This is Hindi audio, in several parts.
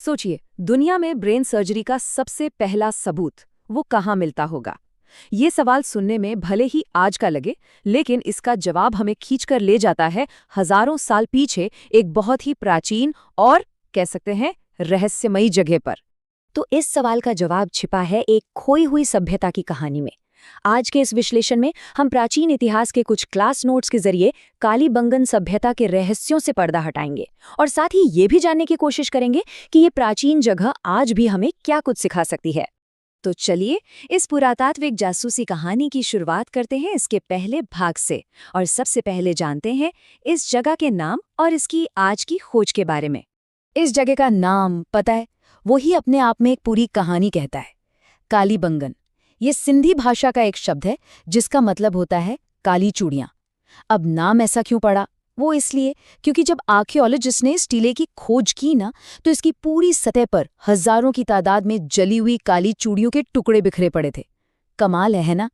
सोचिए, दुनिया में ब्रेन सर्जरी का सबसे पहला सबूत वो कहाँ मिलता होगा। ये सवाल सुनने में भले ही आज का लगे, लेकिन इसका जवाब हमें खींचकर ले जाता है हजारों साल पीछे, एक बहुत ही प्राचीन और कह सकते हैं रहस्यमयी जगह पर। तो इस सवाल का जवाब छिपा है एक खोई हुई सभ्यता की कहानी में। आज के इस विश्लेषण में हम प्राचीन इतिहास के कुछ क्लास नोट्स के जरिए कालीबंगन सभ्यता के रहस्यों से पर्दा हटाएंगे और साथ ही ये भी जानने की कोशिश करेंगे कि ये प्राचीन जगह आज भी हमें क्या कुछ सिखा सकती है। तो चलिए इस पुरातात्विक जासूसी कहानी की शुरुआत करते हैं इसके पहले भाग से, और सबसे पहले जानते हैं इस जगह के नाम और इसकी आज की खोज के बारे में। इस जगह का नाम पता है, वही अपने आप में एक पूरी कहानी कहता है। कालीबंगन ये सिंधी भाषा का एक शब्द है जिसका मतलब होता है काली चूड़ियां। अब नाम ऐसा क्यों पड़ा? वो इसलिए क्योंकि जब आर्कियोलॉजिस्ट ने इस टीले की खोज की ना, तो इसकी पूरी सतह पर हजारों की तादाद में जली हुई काली चूड़ियों के टुकड़े बिखरे पड़े थे। कमाल है ना?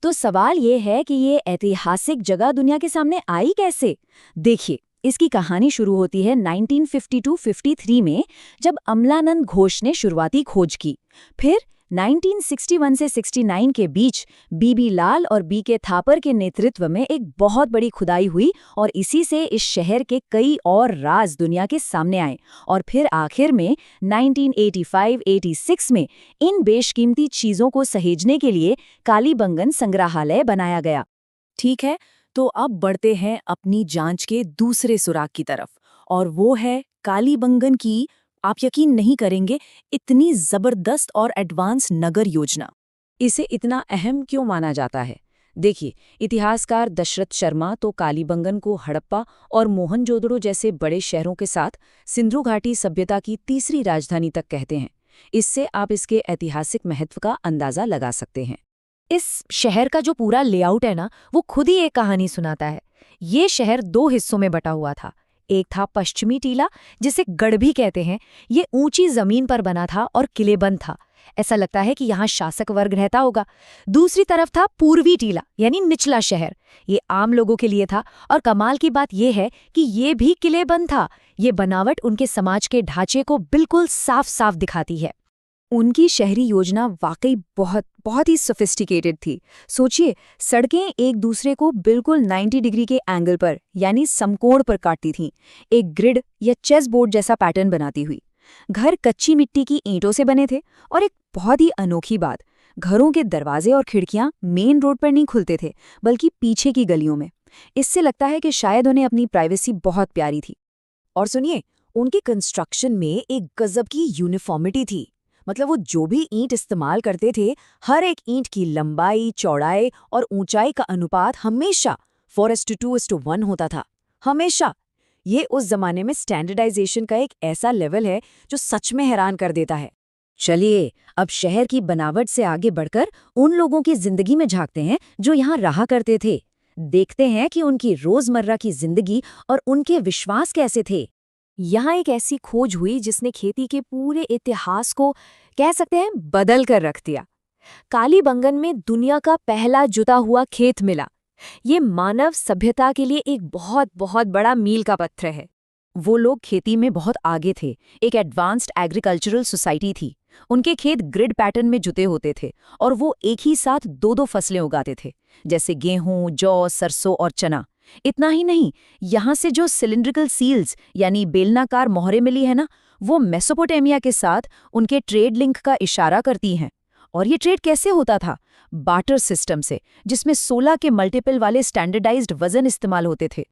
तो सवाल ये है कि ये ऐतिहासिक जगह दुनिया के सामने आई कैसे? देखिए, इसकी कहानी शुरू होती है 1952-53 में, जब अमलानंद घोष ने शुरुआती खोज की। फिर 1961 से 69 के बीच बीबी लाल और बी के थापर के नेतृत्व में एक बहुत बड़ी खुदाई हुई और इसी से इस शहर के कई और राज दुनिया के सामने आए। और फिर आखिर में 1985-86 में इन बेशकीमती चीजों को सहेजने के लिए कालीबंगन संग्रहालय बनाया गया। ठीक है, तो अब बढ़ते हैं अपनी जांच के दूसरे सुराग की तरफ, और वो है कालीबंगन की, आप यकीन नहीं करेंगे, इतनी जबरदस्त और एडवांस नगर योजना। इसे इतना अहम क्यों माना जाता है? देखिए, इतिहासकार दशरथ शर्मा तो कालीबंगन को हड़प्पा और मोहनजोदड़ो जैसे बड़े शहरों के साथ सिंधु घाटी सभ्यता की तीसरी राजधानी तक कहते हैं। इससे आप इसके ऐतिहासिक महत्व का अंदाजा लगा सकते हैं। इस शहर का जो पूरा लेआउट है ना, वो खुद ही एक कहानी सुनाता है। ये शहर दो हिस्सों में बटा हुआ था। एक था पश्चिमी टीला, जिसे गढ़ भी कहते हैं। ये ऊंची जमीन पर बना था और किलेबंद था, ऐसा लगता है कि यहाँ शासक वर्ग रहता होगा। दूसरी तरफ था पूर्वी टीला, यानी निचला शहर। ये आम लोगों के लिए था, और कमाल की बात यह है कि ये भी किलेबंद था। ये बनावट उनके समाज के ढांचे को बिल्कुल साफ साफ दिखाती है। उनकी शहरी योजना वाकई बहुत ही सोफिस्टिकेटेड थी। सोचिए, सड़कें एक दूसरे को बिल्कुल 90 डिग्री के एंगल पर यानी समकोण पर काटती थीं, एक ग्रिड या चेस बोर्ड जैसा पैटर्न बनाती हुई। घर कच्ची मिट्टी की ईंटों से बने थे, और एक बहुत ही अनोखी बात, घरों के दरवाजे और खिड़कियां मेन रोड पर नहीं खुलते थे, बल्कि पीछे की गलियों में। इससे लगता है कि शायद उन्हें अपनी प्राइवेसी बहुत प्यारी थी। और सुनिए, उनके कंस्ट्रक्शन में एक गजब की यूनिफॉर्मिटी थी। मतलब वो जो भी ईंट इस्तेमाल करते थे, हर एक ईंट की लंबाई, चौड़ाई और ऊंचाई का अनुपात हमेशा 4:2:1 होता था। हमेशा। ये उस जमाने में स्टैंडर्डाइजेशन का एक ऐसा लेवल है जो सच में हैरान कर देता है। चलिए, अब शहर की बनावट से आगे बढ़कर उन लोगों की जिंदगी में झांकते हैं जो यहाँ रहा करते थे। देखते हैं कि उनकी रोजमर्रा की जिंदगी और उनके विश्वास कैसे थे। यहाँ एक ऐसी खोज हुई जिसने खेती के पूरे इतिहास को, कह सकते हैं, बदल कर रख दिया। कालीबंगन में दुनिया का पहला जुता हुआ खेत मिला। ये मानव सभ्यता के लिए एक बहुत बहुत बड़ा मील का पत्थर है। वो लोग खेती में बहुत आगे थे, एक एडवांस्ड एग्रीकल्चरल सोसाइटी थी। उनके खेत ग्रिड पैटर्न में जुते होते थे, और वो एक ही साथ दो दो फसलें उगाते थे, जैसे गेहूं, जौ, सरसों और चना। इतना ही नहीं, यहाँ से जो सिलिंड्रिकल सील्स यानी बेलनाकार मोहरें मिली है ना, वो मेसोपोटामिया के साथ उनके ट्रेड लिंक का इशारा करती हैं। और ये ट्रेड कैसे होता था? बार्टर सिस्टम से, जिसमें 16 के मल्टीपल वाले स्टैंडर्डाइज्ड वजन इस्तेमाल होते थे।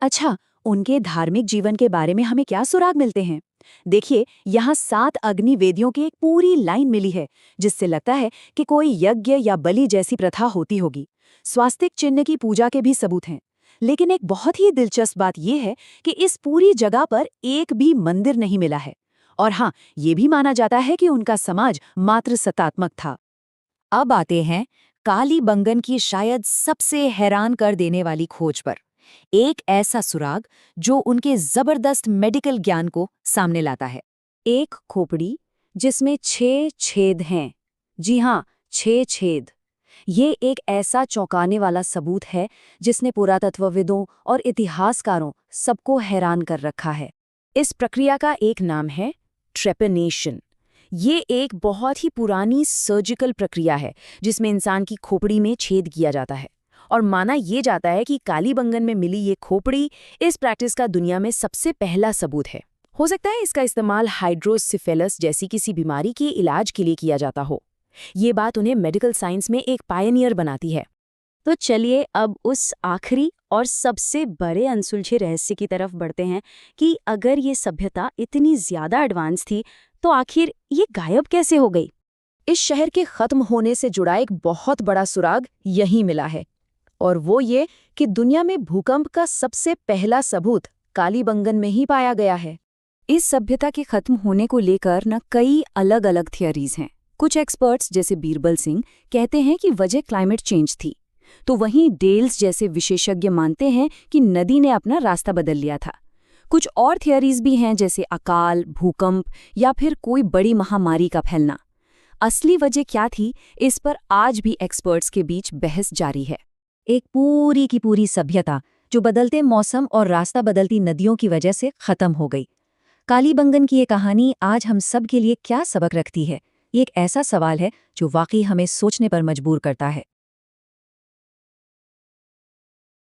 अच्छा, उनके धार्मिक जीवन के बारे में हमें क्या सुराग मिलते हैं? देखिए, यहाँ 7 अग्नि वेदियों की एक पूरी लाइन मिली है, जिससे लगता है कि कोई यज्ञ या बलि जैसी प्रथा होती होगी। स्वास्तिक चिन्ह की पूजा के भी सबूत हैं। लेकिन एक बहुत ही दिलचस्प बात यह है कि इस पूरी जगह पर एक भी मंदिर नहीं मिला है। और हाँ, ये भी माना जाता है कि उनका समाज मात्र सत्तात्मक था। अब आते हैं कालीबंगन की शायद सबसे हैरान कर देने वाली खोज पर। एक ऐसा सुराग जो उनके जबरदस्त मेडिकल ज्ञान को सामने लाता है। एक खोपड़ी जिसमें 6 छेद हैं। जी हाँ, 6 छेद। ये एक ऐसा चौंकाने वाला सबूत है जिसने पुरातत्वविदों और इतिहासकारों सबको हैरान कर रखा है। इस प्रक्रिया का एक नाम है ट्रेपनेशन। ये एक बहुत ही पुरानी सर्जिकल प्रक्रिया है जिसमें इंसान की खोपड़ी में छेद किया जाता है, और माना ये जाता है कि कालीबंगन में मिली ये खोपड़ी इस प्रैक्टिस का दुनिया में सबसे पहला सबूत है। हो सकता है इसका इस्तेमाल हाइड्रोसिफेलस जैसी किसी बीमारी के इलाज के लिए किया जाता हो। ये बात उन्हें मेडिकल साइंस में एक पायनियर बनाती है। तो चलिए अब उस आखिरी और सबसे बड़े अनसुलझे रहस्य की तरफ बढ़ते हैं कि अगर ये सभ्यता इतनी ज्यादा एडवांस थी तो आखिर ये गायब कैसे हो गई। इस शहर के खत्म होने से जुड़ा एक बहुत बड़ा सुराग यहीं मिला है, और वो ये कि दुनिया में भूकंप का सबसे पहला सबूत कालीबंगन में ही पाया गया है। इस सभ्यता के खत्म होने को लेकर न कई अलग अलग थियरीज हैं। कुछ एक्सपर्ट्स जैसे बीरबल सिंह कहते हैं कि वजह क्लाइमेट चेंज थी, तो वहीं डेल्स जैसे विशेषज्ञ मानते हैं कि नदी ने अपना रास्ता बदल लिया था। कुछ और थियरीज भी हैं जैसे अकाल, भूकंप या फिर कोई बड़ी महामारी का फैलना। असली वजह क्या थी, इस पर आज भी एक्सपर्ट्स के बीच बहस जारी है। एक पूरी की पूरी सभ्यता जो बदलते मौसम और रास्ता बदलती नदियों की वजह से खत्म हो गई। कालीबंगन की ये कहानी आज हम सब के लिए क्या सबक रखती है? ये एक ऐसा सवाल है जो वाकई हमें सोचने पर मजबूर करता है।